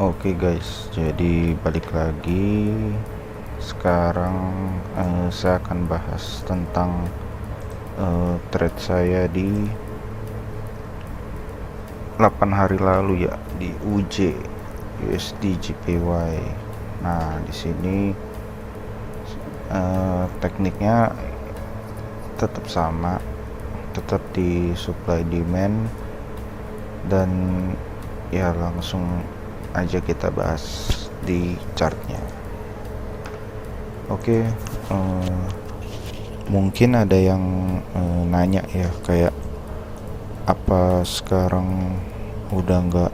Oke guys, jadi balik lagi. Sekarang saya akan bahas tentang trade saya di 8 hari lalu ya, di UJ USD JPY. Nah, di sini tekniknya tetap sama, tetap di supply demand, dan ya langsung aja kita bahas di chartnya. Oke, mungkin ada yang nanya ya, kayak apa sekarang udah nggak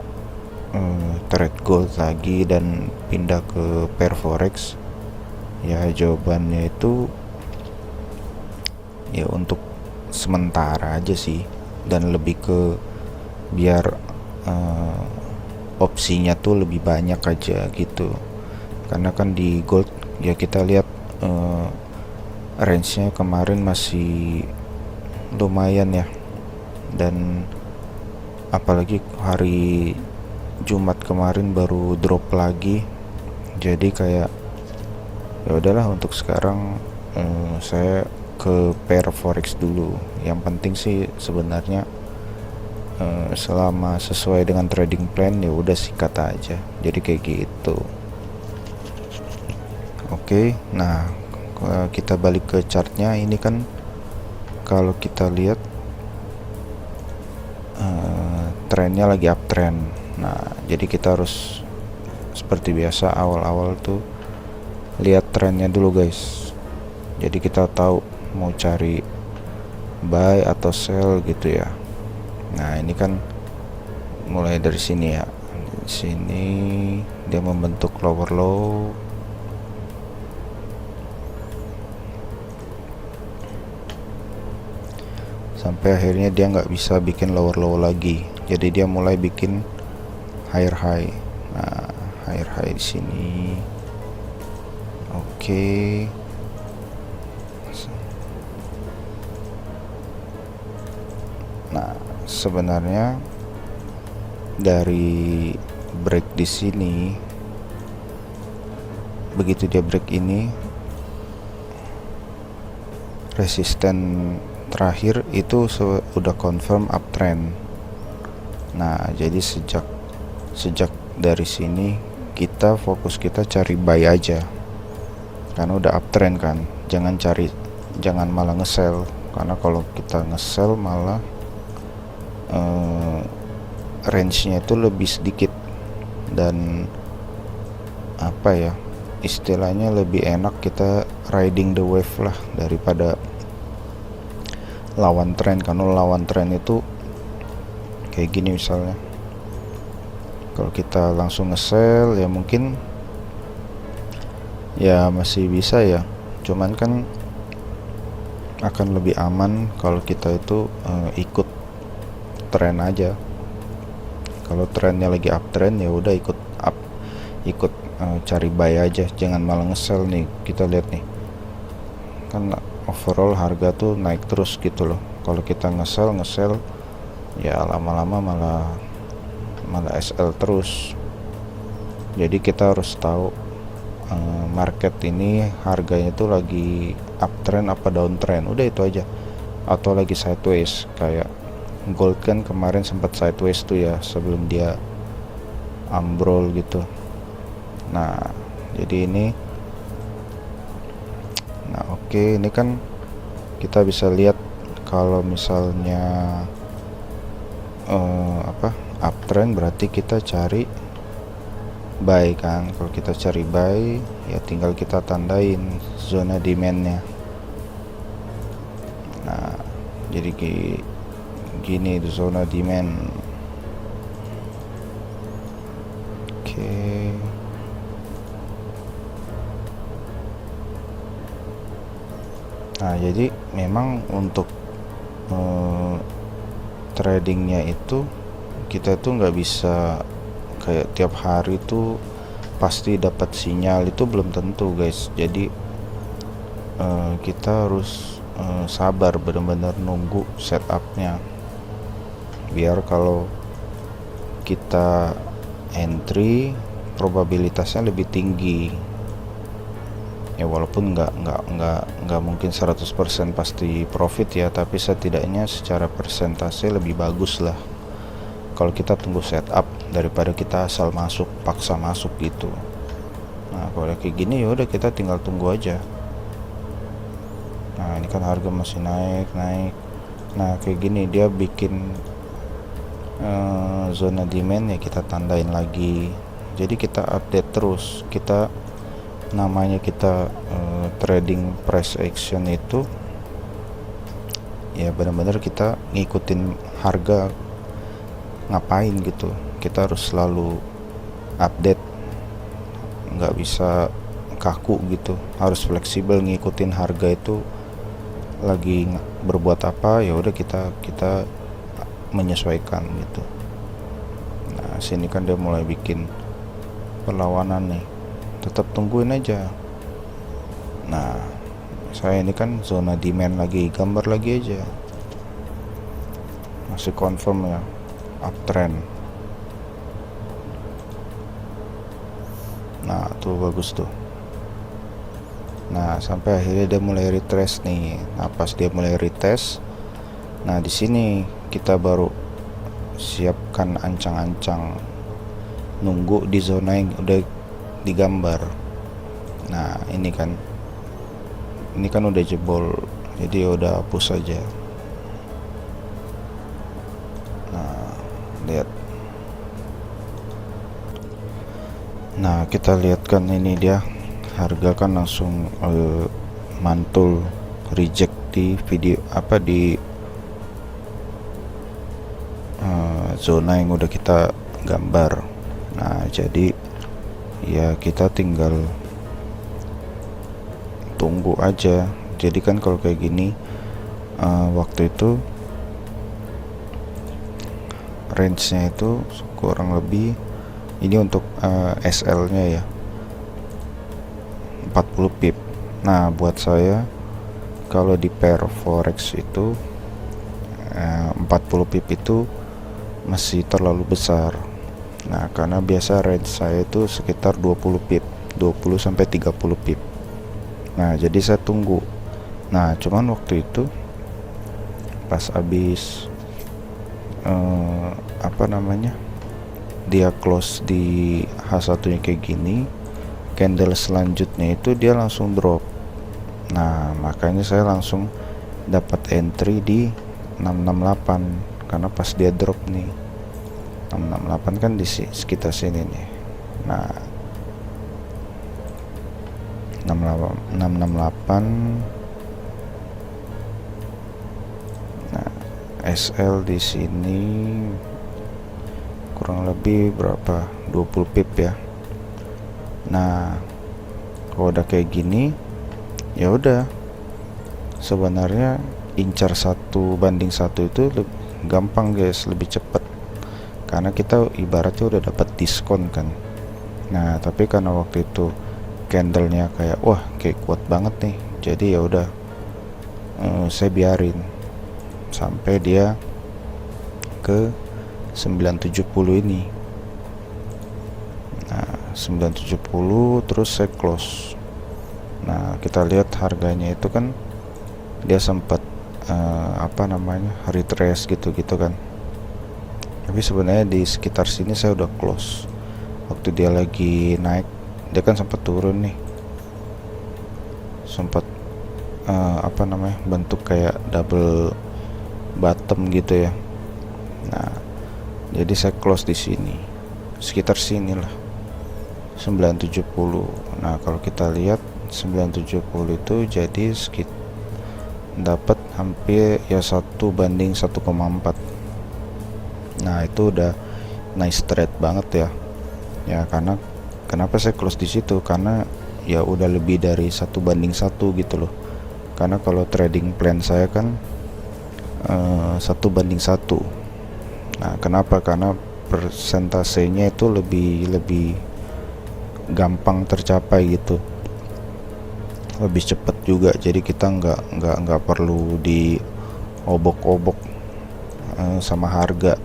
trade gold lagi dan pindah ke pair forex? Ya, jawabannya itu ya untuk sementara aja sih, dan lebih ke biar opsinya tuh lebih banyak aja gitu. Karena kan di gold ya kita lihat range-nya kemarin masih lumayan ya, dan apalagi hari Jumat kemarin baru drop lagi. Jadi kayak ya udahlah, untuk sekarang saya ke pair forex dulu. Yang penting sih sebenarnya selama sesuai dengan trading plan ya udah sikat aja, jadi kayak gitu. Oke, nah kita balik ke chartnya. Ini kan kalau kita lihat trennya lagi uptrend. Nah, jadi kita harus seperti biasa awal-awal tuh lihat trennya dulu guys. Jadi kita tahu mau cari buy atau sell gitu ya. Nah, ini kan mulai dari sini ya. Di sini dia membentuk lower low. Sampai akhirnya dia nggak bisa bikin lower low lagi. Jadi dia mulai bikin higher high. Nah, higher high di sini. Oke. Nah, sebenarnya dari break di sini, begitu dia break ini, resisten terakhir itu udah confirm uptrend. Nah, jadi sejak dari sini kita fokus, kita cari buy aja, karena udah uptrend kan. Jangan malah nge-sell, karena kalau kita nge-sell malah range-nya itu lebih sedikit, dan apa ya, istilahnya lebih enak kita riding the wave lah daripada lawan tren. Karena lawan tren itu kayak gini misalnya, kalau kita langsung nge-sell ya mungkin ya masih bisa ya, cuman kan akan lebih aman kalau kita itu ikut tren aja. Kalau trennya lagi uptrend ya udah ikut cari buy aja, jangan malah nge-sell. Nih kita lihat nih, kan overall harga tuh naik terus gitu loh. Kalau kita nge-sell ya lama-lama malah SL terus. Jadi kita harus tahu market ini harganya tuh lagi uptrend apa downtrend, udah itu aja. Atau lagi sideways, kayak gold kan kemarin sempat sideways tuh ya sebelum dia ambrol gitu. Nah, jadi ini, nah oke, ini kan kita bisa lihat kalau misalnya uptrend berarti kita cari buy kan. Kalau kita cari buy ya tinggal kita tandain zona demandnya. Nah, jadi gini itu zona demand. Oke. Nah, jadi memang untuk tradingnya itu kita tuh nggak bisa kayak tiap hari tuh pasti dapat sinyal, itu belum tentu guys. Jadi kita harus sabar, benar-benar nunggu setupnya, biar kalau kita entry probabilitasnya lebih tinggi ya, walaupun nggak mungkin 100% pasti profit ya, tapi setidaknya secara persentase lebih bagus lah kalau kita tunggu setup daripada kita asal masuk, paksa masuk gitu. Nah kalau kayak gini ya udah kita tinggal tunggu aja. Nah ini kan harga masih naik. Nah kayak gini dia bikin zona demand ya, kita tandain lagi. Jadi kita update terus, kita namanya kita trading price action itu ya benar-benar kita ngikutin harga ngapain gitu. Kita harus selalu update, nggak bisa kaku gitu, harus fleksibel ngikutin harga itu lagi berbuat apa, ya udah kita menyesuaikan gitu. Nah sini kan dia mulai bikin perlawanan nih, tetap tungguin aja. Nah saya ini kan zona demand lagi, gambar lagi aja, masih confirm ya uptrend. Nah tuh bagus tuh. Nah sampai akhirnya dia mulai retest nih. Nah pas dia mulai retest, nah di sini kita baru siapkan ancang-ancang, nunggu di zona yang udah digambar. Nah ini kan udah jebol, jadi udah hapus aja. Nah lihat, nah kita lihat kan ini dia harga kan langsung mantul reject di video apa di zona yang udah kita gambar. Nah jadi ya kita tinggal tunggu aja. Jadi kan kalau kayak gini waktu itu range nya itu kurang lebih ini untuk SL nya ya 40 pip. Nah buat saya kalau di pair forex itu 40 pip itu masih terlalu besar. Nah karena biasa range saya itu sekitar 20 pip, 20 sampai 30 pip. Nah jadi saya tunggu. Nah cuman waktu itu pas habis dia close di H1 nya kayak gini, candle selanjutnya itu dia langsung drop. Nah makanya saya langsung dapat entry di 668 karena pas dia drop nih 668 kan di sekitar sini nih. Nah 668. Nah SL di sini kurang lebih berapa, 20 pip ya. Nah kalau udah kayak gini ya udah, sebenarnya incar 1:1 itu gampang guys, lebih cepat karena kita ibaratnya udah dapat diskon kan. Nah tapi karena waktu itu candlenya kayak wah kayak kuat banget nih, jadi ya udah saya biarin sampai dia ke 970 ini. Nah 970 terus saya close. Nah kita lihat harganya itu kan dia sempat retrace gitu kan, tapi sebenarnya di sekitar sini saya udah close. Waktu dia lagi naik dia kan sempat turun nih, sempat bentuk kayak double bottom gitu ya. Nah jadi saya close di sini, sekitar sini lah 970. Nah kalau kita lihat 970 itu jadi sekitar dapat hampir ya 1:1,4. Nah itu udah nice trade banget ya karena kenapa saya close di situ, karena ya udah lebih dari 1:1 gitu loh. Karena kalau trading plan saya kan 1:1. Nah kenapa, karena persentasenya itu lebih gampang tercapai gitu, lebih cepat juga. Jadi kita nggak perlu diobok-obok sama harga.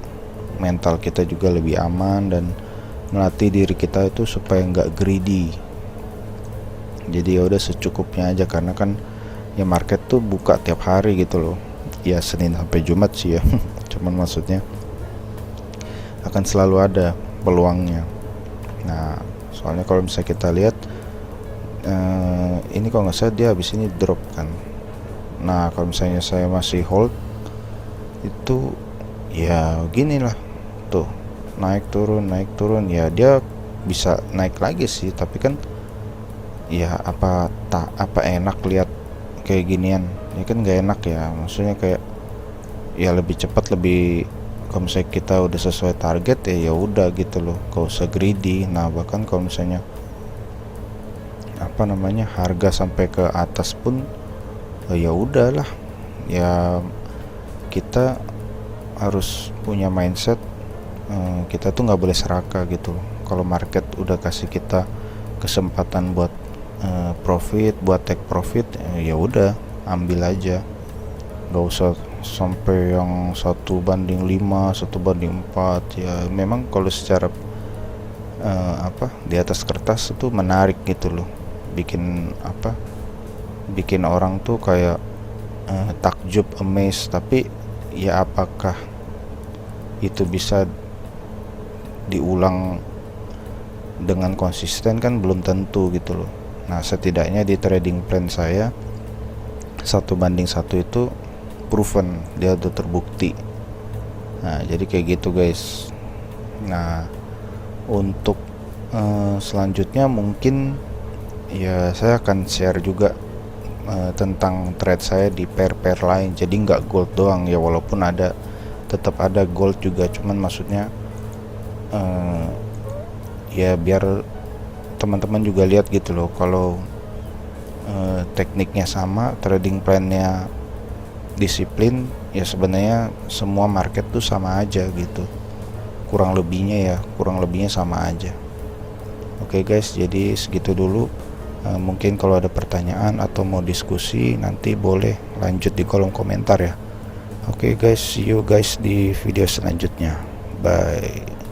Mental kita juga lebih aman dan melatih diri kita itu supaya nggak greedy. Jadi ya udah secukupnya aja, karena kan ya market tuh buka tiap hari gitu loh. Ya Senin sampai Jumat sih ya. Cuman maksudnya akan selalu ada peluangnya. Nah, soalnya kalau misalnya kita lihat ini kalau nggak salah dia habis ini drop kan. Nah, kalau misalnya saya masih hold itu ya gini lah tuh, naik turun ya dia bisa naik lagi sih, tapi kan ya apa enak lihat kayak ginian ya kan, nggak enak ya, maksudnya kayak ya lebih cepat, lebih kalau misalnya kita udah sesuai target ya udah gitu loh, gak usah greedy. Nah bahkan kalau misalnya apa namanya harga sampai ke atas pun ya udahlah, ya kita harus punya mindset kita tuh nggak boleh serakah gitu. Kalau market udah kasih kita kesempatan buat profit, buat take profit, ya udah ambil aja, nggak usah sampai yang 1:5, 1:4. Ya memang kalau secara di atas kertas itu menarik gitu loh, bikin orang tuh kayak takjub, amazed, tapi ya apakah itu bisa diulang dengan konsisten kan belum tentu gitu loh. Nah setidaknya di trading plan saya 1:1 itu proven, dia udah terbukti. Nah jadi kayak gitu guys. Nah untuk selanjutnya mungkin ya saya akan share juga tentang trade saya di pair-pair lain, jadi nggak gold doang ya, walaupun tetap ada gold juga, cuman maksudnya ya biar teman-teman juga lihat gitu loh, kalau tekniknya sama, trading plannya disiplin, ya sebenarnya semua market tuh sama aja gitu, kurang lebihnya sama aja. Oke guys, jadi segitu dulu. Mungkin kalau ada pertanyaan atau mau diskusi nanti boleh lanjut di kolom komentar ya. Oke guys, see you guys di video selanjutnya. Bye.